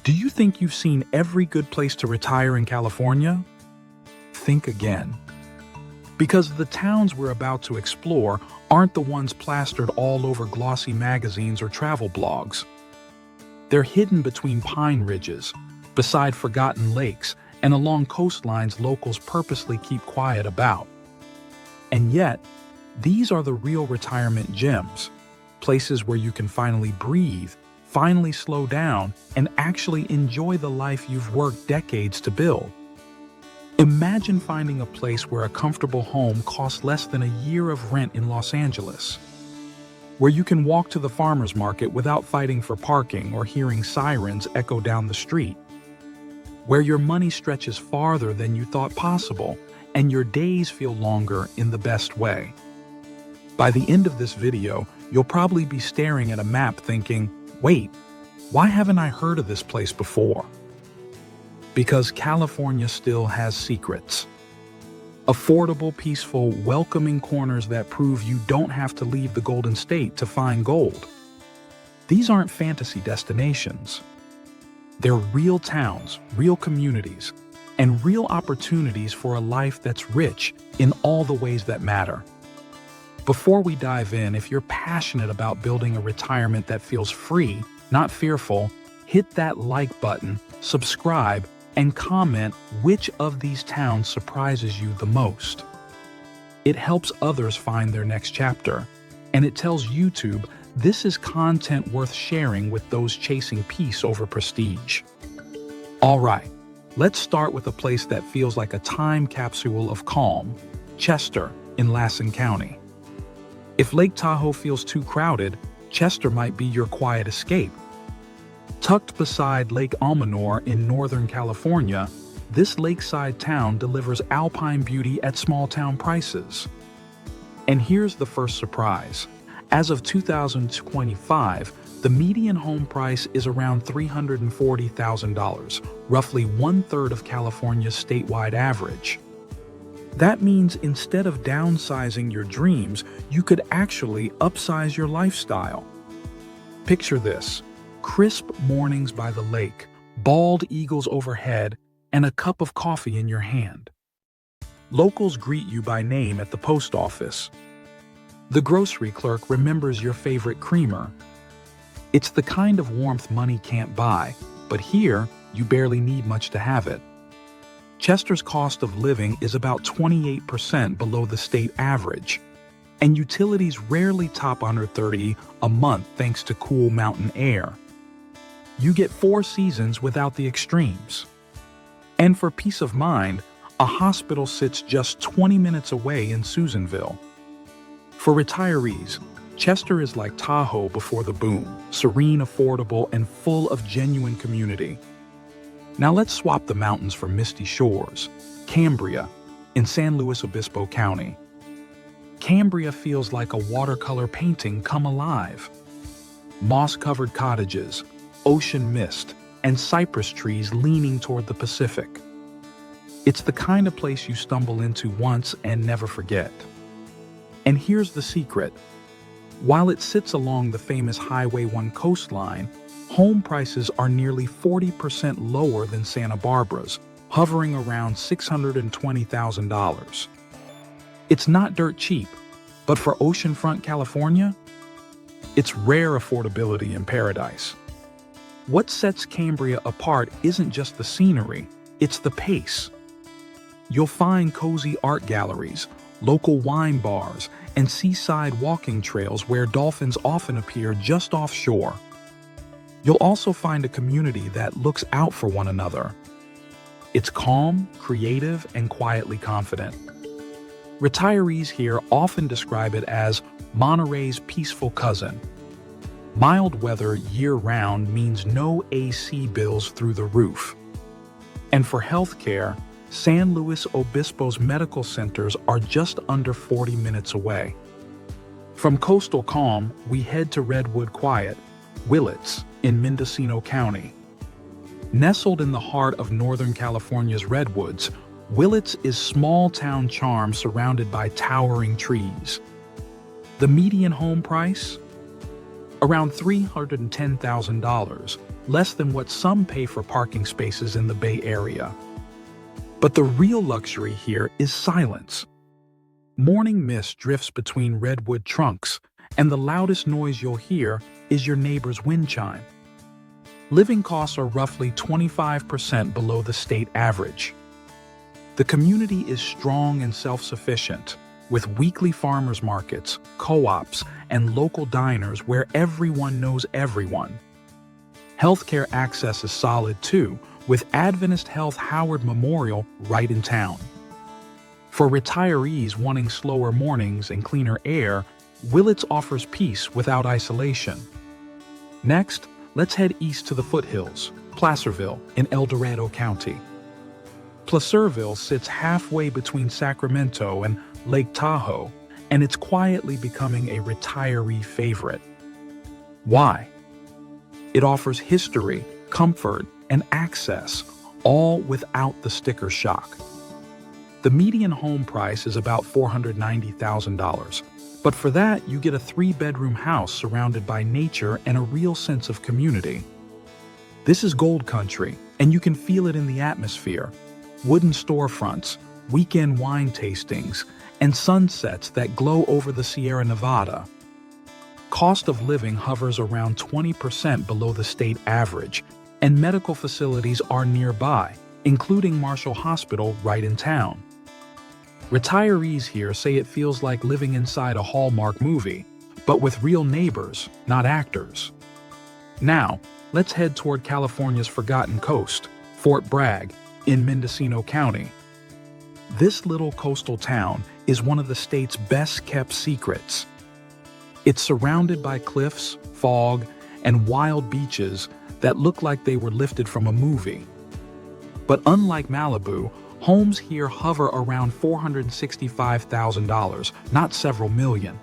Do you think you've seen every good place to retire in California? Think again. Because the towns we're about to explore aren't the ones plastered all over glossy magazines or travel blogs. They're hidden between pine ridges, beside forgotten lakes, and along coastlines locals purposely keep quiet about. And yet, these are the real retirement gems, places where you can finally breathe, finally slow down, and actually enjoy the life you've worked decades to build. Imagine finding a place where a comfortable home costs less than a year of rent in Los Angeles, where you can walk to the farmer's market without fighting for parking or hearing sirens echo down the street, where your money stretches farther than you thought possible and your days feel longer in the best way. By the end of this video, you'll probably be staring at a map thinking, wait, why haven't I heard of this place before? Because California still has secrets. Affordable, peaceful, welcoming corners that prove you don't have to leave the Golden State to find gold. These aren't fantasy destinations. They're real towns, real communities, and real opportunities for a life that's rich in all the ways that matter. Before we dive in, if you're passionate about building a retirement that feels free, not fearful, hit that like button, subscribe, and comment which of these towns surprises you the most. It helps others find their next chapter, and it tells YouTube this is content worth sharing with those chasing peace over prestige. All right, let's start with a place that feels like a time capsule of calm, Chester in Lassen County. If Lake Tahoe feels too crowded, Chester might be your quiet escape. Tucked beside Lake Almanor in Northern California, this lakeside town delivers alpine beauty at small-town prices. And here's the first surprise. As of 2025, the median home price is around $340,000, roughly one-third of California's statewide average. That means instead of downsizing your dreams, you could actually upsize your lifestyle. Picture this: crisp mornings by the lake, bald eagles overhead, and a cup of coffee in your hand. Locals greet you by name at the post office. The grocery clerk remembers your favorite creamer. It's the kind of warmth money can't buy, but here, you barely need much to have it. Chester's cost of living is about 28% below the state average, and utilities rarely top under $30 a month thanks to cool mountain air. You get 4 seasons without the extremes. And for peace of mind, a hospital sits just 20 minutes away in Susanville. For retirees, Chester is like Tahoe before the boom, serene, affordable, and full of genuine community. Now let's swap the mountains for misty shores. Cambria, in San Luis Obispo County. Cambria feels like a watercolor painting come alive. Moss-covered cottages, ocean mist, and cypress trees leaning toward the Pacific. It's the kind of place you stumble into once and never forget. And here's the secret. While it sits along the famous Highway 1 coastline, home prices are nearly 40% lower than Santa Barbara's, hovering around $620,000. It's not dirt cheap, but for oceanfront California, it's rare affordability in paradise. What sets Cambria apart isn't just the scenery, it's the pace. You'll find cozy art galleries, local wine bars, and seaside walking trails where dolphins often appear just offshore. You'll also find a community that looks out for one another. It's calm, creative, and quietly confident. Retirees here often describe it as Monterey's peaceful cousin. Mild weather year-round means no AC bills through the roof. And for healthcare, San Luis Obispo's medical centers are just under 40 minutes away. From coastal calm, we head to redwood quiet, Willits in Mendocino County. Nestled in the heart of Northern California's redwoods, Willits is small-town charm surrounded by towering trees. The median home price? around $310,000, less than what some pay for parking spaces in the Bay Area. But the real luxury here is silence. Morning mist drifts between redwood trunks, and the loudest noise you'll hear is your neighbor's wind chime. Living costs are roughly 25% below the state average. The community is strong and self-sufficient, with weekly farmers markets, co-ops, and local diners where everyone knows everyone. Healthcare access is solid too, with Adventist Health Howard Memorial right in town. For retirees wanting slower mornings and cleaner air, Willits offers peace without isolation. Next, let's head east to the foothills, Placerville in El Dorado County. Placerville sits halfway between Sacramento and Lake Tahoe, and it's quietly becoming a retiree favorite. Why? It offers history, comfort, and access, all without the sticker shock. The median home price is about $490,000, but for that you get a 3-bedroom house surrounded by nature and a real sense of community. This is gold country, and you can feel it in the atmosphere. Wooden storefronts, weekend wine tastings, and sunsets that glow over the Sierra Nevada. Cost of living hovers around 20% below the state average, and medical facilities are nearby, including Marshall Hospital right in town. Retirees here say it feels like living inside a Hallmark movie, but with real neighbors, not actors. Now, let's head toward California's Forgotten Coast, Fort Bragg, in Mendocino County. This little coastal town is one of the state's best-kept secrets. It's surrounded by cliffs, fog, and wild beaches that look like they were lifted from a movie. But unlike Malibu, homes here hover around $465,000, not several million.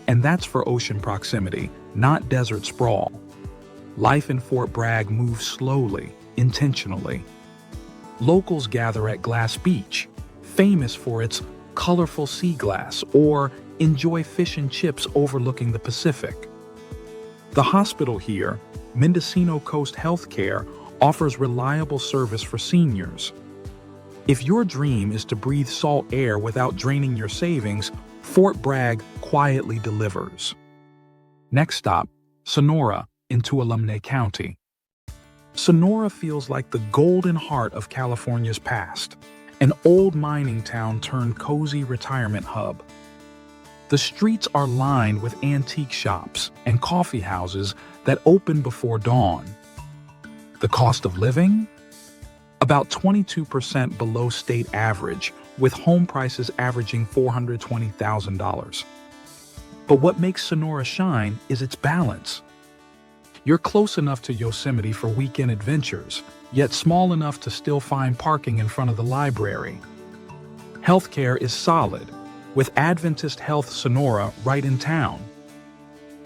And that's for ocean proximity, not desert sprawl. Life in Fort Bragg moves slowly, intentionally. Locals gather at Glass Beach, famous for its colorful sea glass, or enjoy fish and chips overlooking the Pacific. The hospital here, Mendocino Coast Healthcare, offers reliable service for seniors. If your dream is to breathe salt air without draining your savings, Fort Bragg quietly delivers. Next stop, Sonora in Tuolumne County. Sonora feels like the golden heart of California's past, an old mining town turned cozy retirement hub. The streets are lined with antique shops and coffee houses that open before dawn. The cost of living? About 22% below state average, with home prices averaging $420,000. But what makes Sonora shine is its balance. You're close enough to Yosemite for weekend adventures, yet small enough to still find parking in front of the library. Healthcare is solid, with Adventist Health Sonora right in town.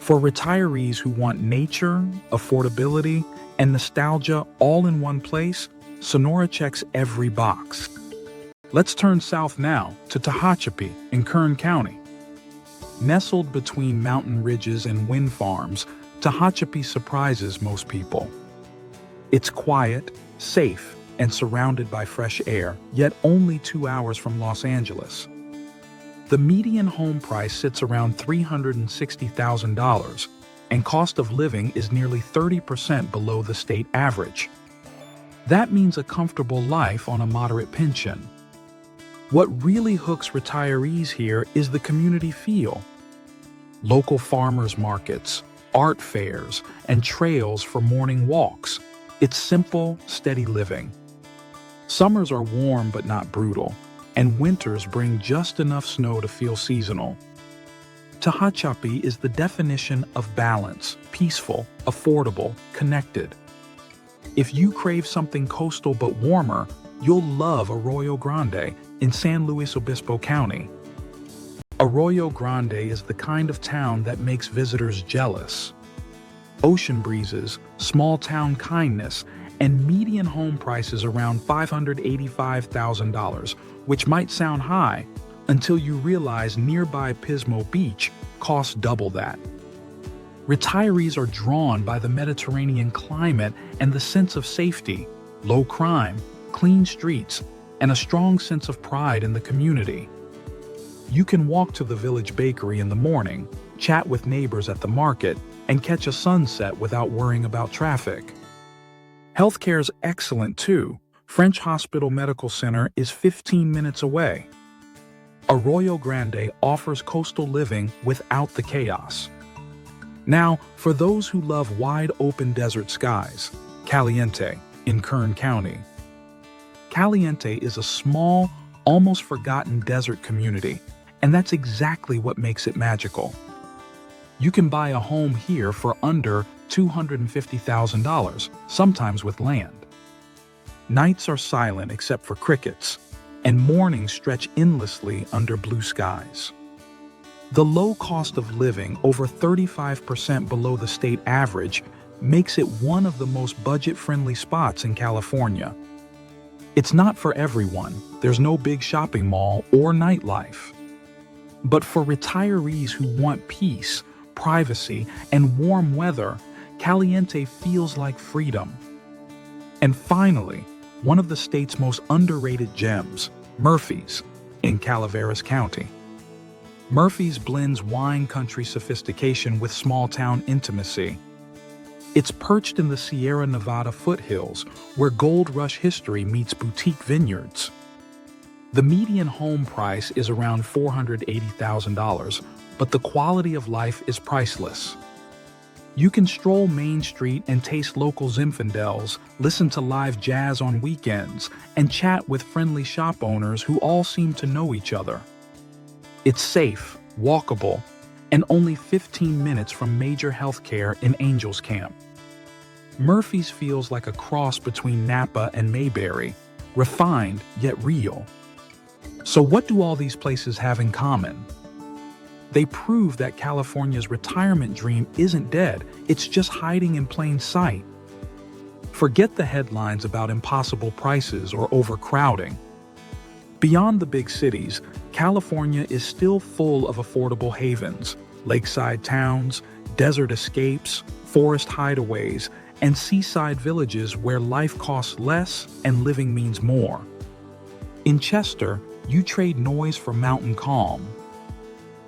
For retirees who want nature, affordability, and nostalgia all in one place, Sonora checks every box. Let's turn south now to Tehachapi in Kern County. Nestled between mountain ridges and wind farms, Tehachapi surprises most people. It's quiet, safe, and surrounded by fresh air, yet only 2 hours from Los Angeles. The median home price sits around $360,000, and cost of living is nearly 30% below the state average. That means a comfortable life on a moderate pension. What really hooks retirees here is the community feel. Local farmers markets, art fairs, and trails for morning walks. It's simple, steady living. Summers are warm but not brutal, and winters bring just enough snow to feel seasonal. Tehachapi is the definition of balance, peaceful, affordable, connected. If you crave something coastal but warmer, you'll love Arroyo Grande in San Luis Obispo County. Arroyo Grande is the kind of town that makes visitors jealous. Ocean breezes, small-town kindness, and median home prices around $585,000, which might sound high until you realize nearby Pismo Beach costs double that. Retirees are drawn by the Mediterranean climate and the sense of safety, low crime, clean streets, and a strong sense of pride in the community. You can walk to the village bakery in the morning, chat with neighbors at the market, and catch a sunset without worrying about traffic. Healthcare's excellent too. French Hospital Medical Center is 15 minutes away. Arroyo Grande offers coastal living without the chaos. Now, for those who love wide-open desert skies, Caliente in Kern County. Caliente is a small, almost forgotten desert community, and that's exactly what makes it magical. You can buy a home here for under $250,000, sometimes with land. Nights are silent except for crickets, and mornings stretch endlessly under blue skies. The low cost of living, over 35% below the state average, makes it one of the most budget-friendly spots in California. It's not for everyone. There's no big shopping mall or nightlife. But for retirees who want peace, privacy, and warm weather, Caliente feels like freedom. And finally, one of the state's most underrated gems, Murphy's, in Calaveras County. Murphy's blends wine country sophistication with small-town intimacy. It's perched in the Sierra Nevada foothills, where gold rush history meets boutique vineyards. The median home price is around $480,000, but the quality of life is priceless. You can stroll Main Street and taste local Zinfandels, listen to live jazz on weekends, and chat with friendly shop owners who all seem to know each other. It's safe, walkable, and only 15 minutes from major healthcare in Angels Camp. Murphy's feels like a cross between Napa and Mayberry, refined yet real. So what do all these places have in common? They prove that California's retirement dream isn't dead, it's just hiding in plain sight. Forget the headlines about impossible prices or overcrowding. Beyond the big cities, California is still full of affordable havens, lakeside towns, desert escapes, forest hideaways, and seaside villages where life costs less and living means more. In Chester, you trade noise for mountain calm.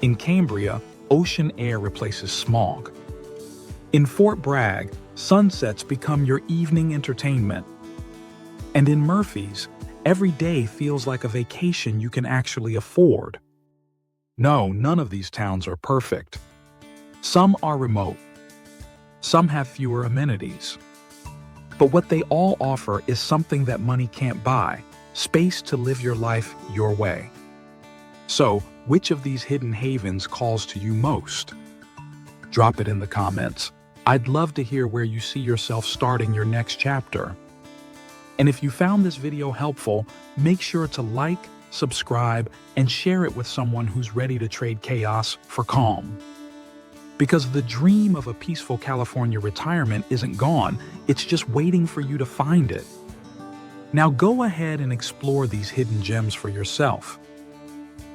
In Cambria, ocean air replaces smog. In Fort Bragg, sunsets become your evening entertainment. And in Murphy's, every day feels like a vacation you can actually afford. No, none of these towns are perfect. Some are remote. Some have fewer amenities. But what they all offer is something that money can't buy: space to live your life your way. So, which of these hidden havens calls to you most? Drop it in the comments. I'd love to hear where you see yourself starting your next chapter. And if you found this video helpful, make sure to like, subscribe, and share it with someone who's ready to trade chaos for calm. Because the dream of a peaceful California retirement isn't gone, it's just waiting for you to find it. Now go ahead and explore these hidden gems for yourself.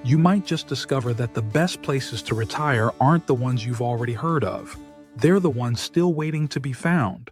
You might just discover that the best places to retire aren't the ones you've already heard of. They're the ones still waiting to be found.